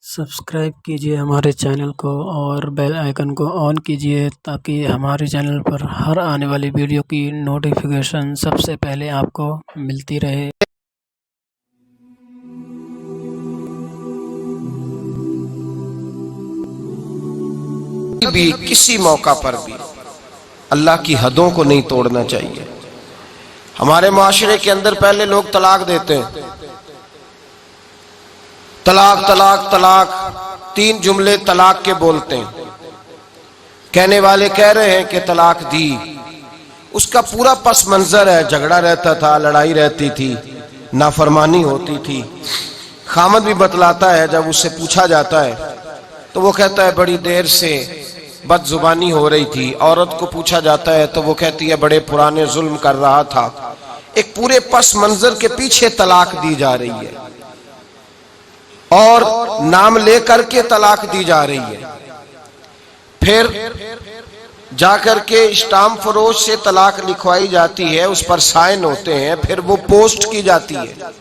Subscribe कीजिए हमारे channel को और बेल आइकन को ऑन कीजिए ताकि हमारे चैनल पर हर आने वाली वीडियो की नोटिफिकेशन सबसे पहले आपको मिलती रहे। भी किसी मौका पर भी अल्लाह की हदों को नहीं तोड़ना चाहिए। हमारे माशरे के अंदर पहले लोग तलाक देते हैं, तलाक तलाक तलाक, 3 जुमले तलाक के बोलते हैं। कहने वाले कह रहे हैं कि तलाक दी, उसका पूरा पस मंजर है, झगड़ा रहता था, लड़ाई रहती थी, नाफरमानी होती थी। खामद भी बतलाता है, जब उससे पूछा जाता है तो वो कहता है बड़ी देर से बदजुबानी हो रही थी। औरत को पूछा जाता है तो वो कहती है बड़े पुराने जुल्म कर रहा था। एक पूरे पस मंजर के पीछे तलाक दी जा रही है और नाम लेकर के तलाक दी जा रही है। फिर जाकर के स्टाम्प फरोश से तलाक लिखवाई जाती है, उस पर साइन होते हैं, फिर वो पोस्ट की जाती है।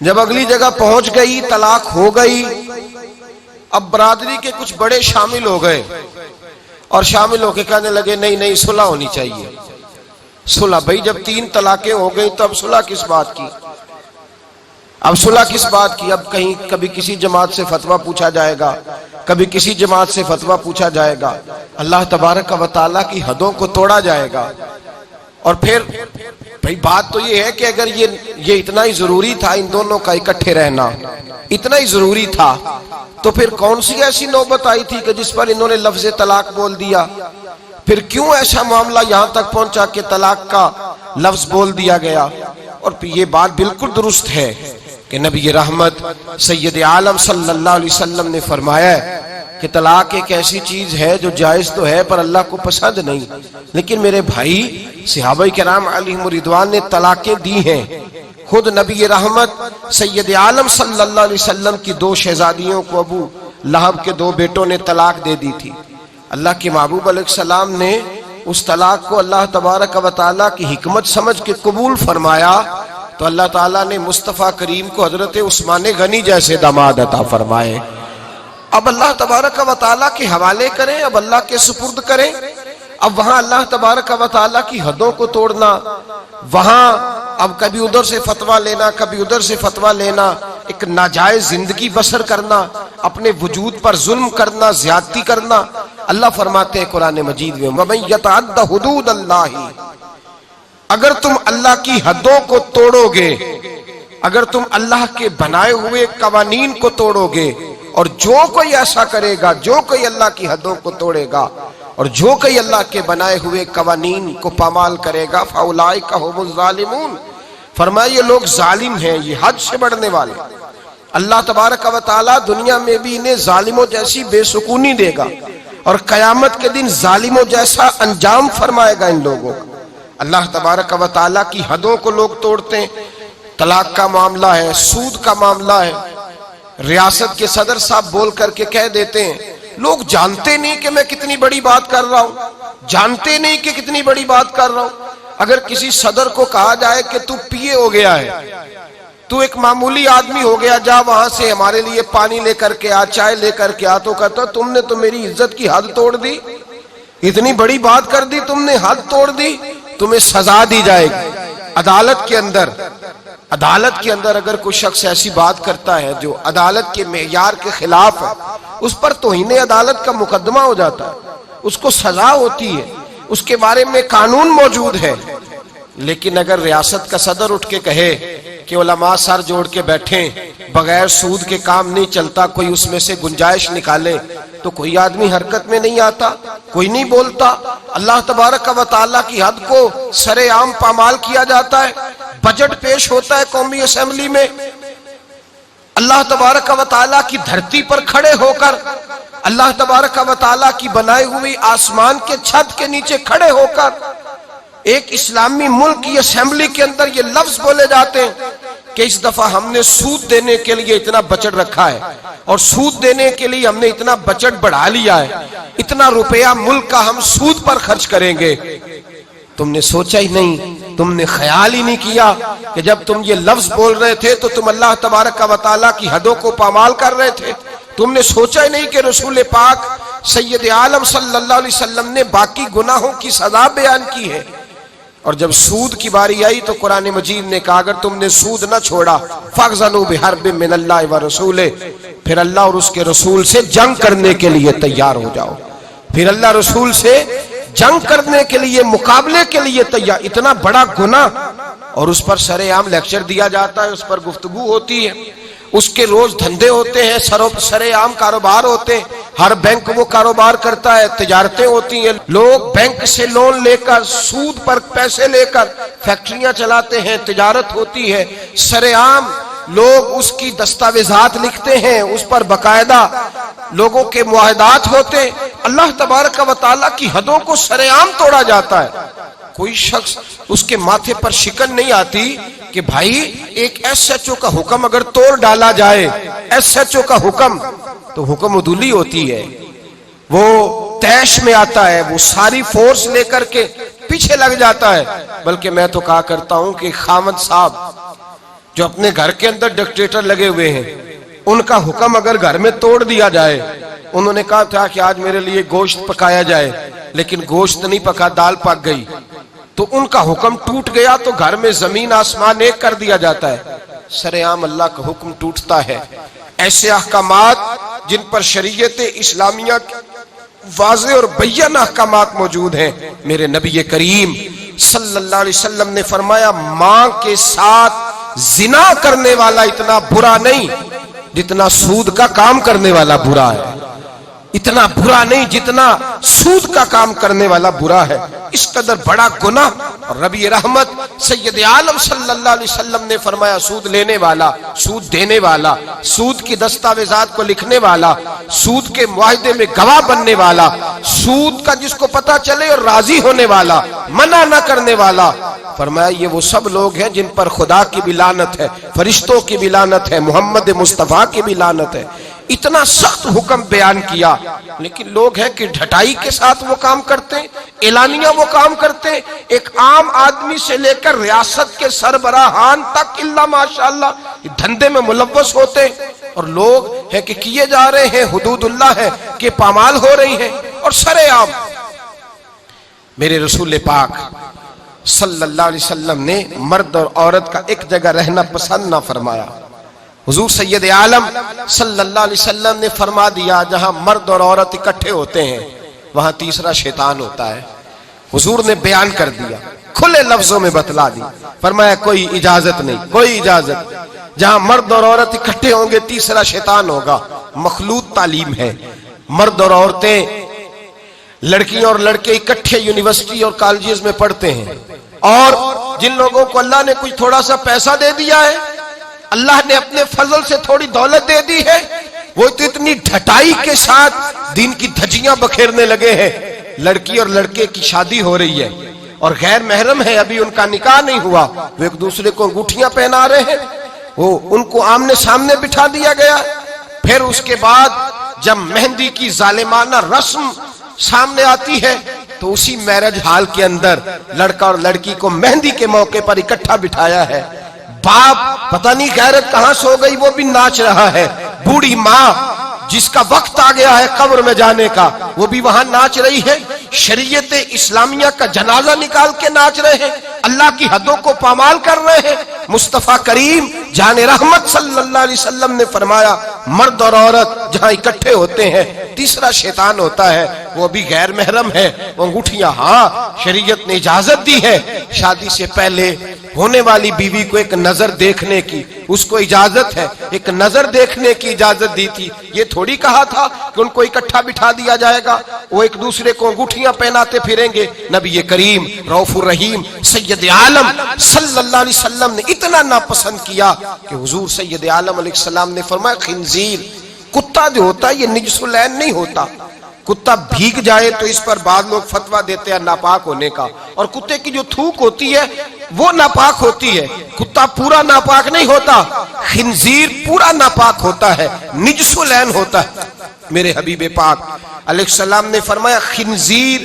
जब अगली जगह पहुंच गई, तलाक हो गई, अब बरादरी के कुछ बड़े शामिल हो गए और शामिल होकर कहने लगे नहीं नहीं सुलह होनी चाहिए। सुलह भाई, जब 3 तलाकें हो गई तो अब सुलह किस बात की? अब सुलह किस बात की? अब कहीं कभी किसी जमात से फतवा पूछा जाएगा, कभी किसी जमात से फतवा पूछा जाएगा, अल्लाह तबारक व तआला की हदों को तोड़ा जाएगा। और फिर भाई बात तो ये है कि अगर ये इतना ही जरूरी था, इन दोनों का इकट्ठे रहना इतना ही जरूरी था, तो फिर कौन सी ऐसी नौबत आई थी कि जिस पर इन्होंने लफ्ज तलाक बोल दिया? फिर क्यों ऐसा मामला यहां तक पहुंचा कि तलाक का लफ्ज बोल दिया गया? और ये बात बिल्कुल दुरुस्त है कि नबी रहमत सैयद आलम सल्लल्लाहु अलैहि वसल्लम ने फरमाया है कि तलाक एक ऐसी चीज है जो जायज तो है पर अल्लाह को पसंद नहीं। लेकिन मेरे भाई सहाबाए किराम अलैहिम रिदवान ने तलाकें दी हैं। खुद नबी रहमत सैयद आलम सल्लल्लाहु अलैहि वसल्लम की 2 शहजादियों को अबू लहब के 2 बेटों ने तलाक दे दी थी। अल्लाह के महबूब अलैहिस्सलाम ने उस तलाक को अल्लाह तबारक व तआला की हिकमत समझ के कबूल फरमाया, तो अल्लाह ताला ने मुस्तफ़ा करीम को हजरत उस्मान गनी जैसे दामाद अता फरमाए। अब अल्लाह तबारक व तआला के हवाले करें, अब अल्लाह के सुपुर्द करें। अब वहां अल्लाह तबारक व तआला की हदों को तोड़ना, वहां अब कभी उधर से फतवा लेना, कभी उधर से फतवा लेना, एक नाजायज जिंदगी बसर करना, अपने वजूद पर जुल्म करना, ज्यादती करना। अल्लाह फरमाते हैं कुरान मजीद में, वमन यतअद्दा हुदूद अल्लाह, अगर तुम अल्लाह की हदों को तोड़ोगे, अगर तुम अल्लाह के बनाए हुए कवानीन को तोड़ोगे, और जो कोई ऐसा करेगा, जो कोई अल्लाह की हदों को तोड़ेगा और जो कोई अल्लाह के बनाए हुए कवानीन को पामाल करेगा, फउलाइका हुमुज़ ज़ालिमून, फरमाया ये लोग जालिम हैं, ये हद से बढ़ने वाले। अल्लाह तबारक व तआला दुनिया में भी इन्हें जालिमों जैसी बेसुकूनी देगा और कयामत के दिन जालिमों जैसा अंजाम फरमाएगा इन लोगों का। अल्लाह तबारक व तआला की हदों को लोग तोड़ते हैं। तलाक का मामला है, सूद का मामला है, रियासत के सदर साहब बोल करके कह देते हैं, लोग जानते नहीं कि मैं कितनी बड़ी बात कर रहा हूं, जानते नहीं कि कितनी बड़ी बात कर रहा हूं। अगर किसी सदर को कहा जाए कि तू पीए हो गया है, तू एक मामूली आदमी हो गया, जा वहां से हमारे लिए पानी लेकर के आ, चाय लेकर के आ, तो कहता तुमने तो मेरी इज्जत की हद तोड़ दी, इतनी बड़ी बात कर दी तुमने, हद तोड़ दी, तुम्हें सजा दी जाएगी। अदालत के अंदर अगर कोई शख्स ऐसी बात करता है जो अदालत के मेयार के खिलाफ है, उस पर तौहीन अदालत का मुकदमा हो जाता है, उसको सजा होती है, उसके बारे में कानून मौजूद है। लेकिन अगर रियासत का सदर उठ के कहे कि उलमा सर जोड़ के बैठे, बगैर सूद के काम नहीं चलता, कोई उसमें से गुंजाइश निकाले, तो कोई आदमी हरकत में नहीं आता, कोई नहीं बोलता। अल्लाह तबारक व तआला की हद को सरेआम पामाल किया जाता है। बजट पेश होता है कौमी असेंबली में, अल्लाह तबारक व तआला की धरती पर खड़े होकर, अल्लाह तबारक व तआला की बनाई हुई आसमान के छत के नीचे खड़े होकर एक इस्लामी मुल्क की असेंबली के अंदर ये लफ्ज बोले जाते हैं कि इस दफा हमने सूद देने के लिए इतना बजट रखा है और सूद देने के लिए हमने इतना बजट बढ़ा लिया है, इतना रुपया मुल्क का हम सूद पर खर्च करेंगे। तुमने सोचा ही नहीं, तुमने ख्याल ही नहीं किया कि जब तुम ये लफ्ज बोल रहे थे तो तुम अल्लाह तबारक व तआला की हदों को पामाल कर रहे थे। तुमने सोचा ही नहीं कि रसूल पाक सैयद आलम सल्लल्लाहु अलैहि वसल्लम ने बाकी गुनाहों की सजा बयान की है। और जब सूद की बारी आई तो कुरान मजीद ने कहा अगर तुमने सूद न छोड़ा फग़ज़नू बिहर्बिम मिनल्लाहि व रसूले, फिर अल्लाह और उसके रसूल से जंग करने के लिए तैयार हो जाओ। फिर अल्लाह रसूल से जंग करने के लिए, मुकाबले के लिए तैयार। इतना बड़ा गुनाह और उस पर सरेआम लेक्चर दिया जाता है, उस पर गुफ्तगू होती है, उसके रोज धंधे होते हैं, सरेआम कारोबार होते हैं। हर बैंक वो कारोबार करता है, तिजारतें होती हैं, लोग बैंक से लोन लेकर सूद पर पैसे लेकर फैक्ट्रियां चलाते हैं, तिजारत होती है। सरेआम लोग उसकी दस्तावेजात लिखते हैं, उस पर बकायदा लोगों के मुआहदात होते। अल्लाह तबारक व तआला की हदों को सरेआम तोड़ा जाता है। कोई शख्स उसके माथे पर शिकन नहीं आती कि भाई एक SHO का हुक्म अगर तोड़ डाला जाए, SHO का हुक्म, तो हुक्म उदूली होती है, वो तैश में आता है, वो सारी फोर्स लेकर के पीछे लग जाता है। बल्कि मैं तो कहा करता हूं कि खामद साहब जो अपने घर के अंदर डिक्टेटर लगे हुए हैं, उनका हुक्म अगर घर में तोड़ दिया जाए, उन्होंने कहा था कि आज मेरे लिए गोश्त पकाया जाए, लेकिन गोश्त नहीं पका, दाल पक गई, तो उनका हुक्म टूट गया तो घर में जमीन आसमान एक कर दिया जाता है। सरेआम अल्लाह का हुक्म टूटता है। ऐसे अहकामात जिन पर शरीयत इस्लामिया वाज़े और बय्यन अहकामात मौजूद हैं। मेरे नबी करीम सल्लल्लाहु अलैहि वसल्लम ने फरमाया मां के साथ जिना करने वाला इतना बुरा नहीं जितना सूद का काम करने वाला बुरा है। इतना बुरा नहीं जितना सूद का काम करने वाला बुरा है। इस कदर बड़ा गुनाह। और नबी रहमत सैयद आलम सल्लल्लाहु अलैहि वसल्लम ने फरमाया सूद लेने वाला, सूद देने वाला, सूद की दस्तावेजात को लिखने वाला, सूद के मुआहदे में गवाह बनने वाला, सूद का जिसको पता चले और राजी होने वाला, मना न करने वाला, फरमाया ये वो सब लोग हैं जिन पर खुदा की भी लानत है, फरिश्तों की भी लानत है, मोहम्मद मुस्तफा की भी लानत है। इतना सख्त हुक्म बयान किया, लेकिन लोग हैं कि ढटाई के साथ वो काम करते, एलानिया वो काम करते। एक आम आदमी से लेकर रियासत के सरबराहान तक इल्ला माशाअल्लाह धंधे में मुलव्वस होते। और लोग हैं कि किए जा रहे हैं, हुदूदुल्लाह है कि पामाल हो रही है। और सरेआम मेरे रसूल पाक सल्लल्लाहु अलैहि वसल्लम ने मर्द और औरत का एक जगह रहना पसंद ना फरमाया। हुजूर सैयद आलम सल्लल्लाहु अलैहि वसल्लम ने फरमा दिया जहां मर्द और औरत इकट्ठे होते हैं वहां तीसरा शैतान होता है। हुजूर ने बयान कर दिया, खुले लफ्जों में बतला दी, फरमाया कोई इजाजत नहीं, कोई इजाजत। जहां मर्द और औरत इकट्ठे होंगे तीसरा शैतान होगा। मखलूत तालीम है। मर्द और औरतें, लड़कियां और लड़के इकट्ठे यूनिवर्सिटी और कॉलेजेस में पढ़ते हैं। और जिन लोगों को अल्लाह ने कुछ थोड़ा सा पैसा दे दिया है, अल्लाह ने अपने फजल से थोड़ी दौलत दे दी है, वो तो इतनी ढटाई के साथ दीन की धज्जियां बखेरने लगे हैं। लड़की और लड़के की शादी हो रही है और गैर महरम है, अभी उनका निकाह नहीं हुआ, वो एक दूसरे को अंगूठियां पहना रहे हैं, वो उनको आमने सामने बिठा दिया गया। फिर उसके बाद जब मेहंदी की जालिमाना रस्म सामने आती है तो उसी मैरिज हॉल के अंदर लड़का और लड़की को मेहंदी के मौके पर इकट्ठा बिठाया है। बाप पता नहीं गैरत कहां सो गई, वो भी नाच रहा है। बूढ़ी माँ जिसका वक्त आ गया है कब्र में जाने का, वो भी वहां नाच रही है। शरीयत इस्लामिया का जनाजा निकाल के नाच रहे हैं, अल्लाह की हदों को पामाल कर रहे हैं। मुस्तफा करीम जाने रहमत सल्लल्लाहु अलैहि वसल्लम ने फरमाया मर्द और औरत जहां इकट्ठे होते हैं तीसरा शैतान होता है, वो भी गैर महरम है। वो अंगूठियां, हाँ शरीयत ने इजाजत दी है शादी से पहले होने वाली बीवी को एक नजर देखने की, उसको इजाजत है, एक नजर देखने की इजाजत दी थी। ये थोड़ी कहा था कि उनको इकट्ठा बिठा दिया जाएगा, वो एक दूसरे को अंगूठियां पहनाते फिरेंगे। नबी करीम रऊफुर रहीम सैयद आलम सल्लल्लाहु अलैहि वसल्लम ने इतना नापसंद किया कि हुजूर सैयद आलम अलैहिस्सलाम ने फरमाया खिंजीर, कुत्ता जो होता है ये निजसुलैन नहीं होता। कुत्ता भीग जाए तो इस पर बाद लोग फतवा देते हैं नापाक होने का, और कुत्ते की जो थूक होती है वो नापाक होती है। कुत्ता पूरा नापाक नहीं होता, खिंजीर पूरा नापाक होता है, निजसुलैन होता है। मेरे हबीब पाक अलैहिस्सलाम ने फरमाया खिंजीर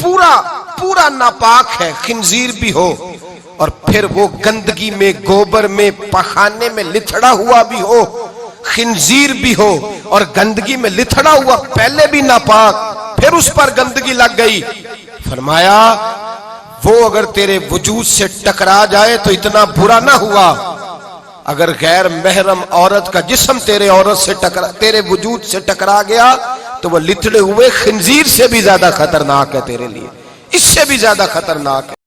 पूरा पूरा नापाक है, खिंजीर भी हो और फिर वो गंदगी में, गोबर में, पखाने में लिथड़ा हुआ भी हो, खिंजीर भी हो और गंदगी में लिथड़ा हुआ, पहले भी नापाक, फिर उस पर गंदगी लग गई। फरमाया वो अगर तेरे वजूद से टकरा जाए तो इतना बुरा ना हुआ, अगर गैर महरम औरत का जिस्म तेरे वजूद से टकरा गया तो वह लिथड़े हुए खिंजीर से भी ज्यादा खतरनाक है तेरे लिए, इससे भी ज्यादा खतरनाक है।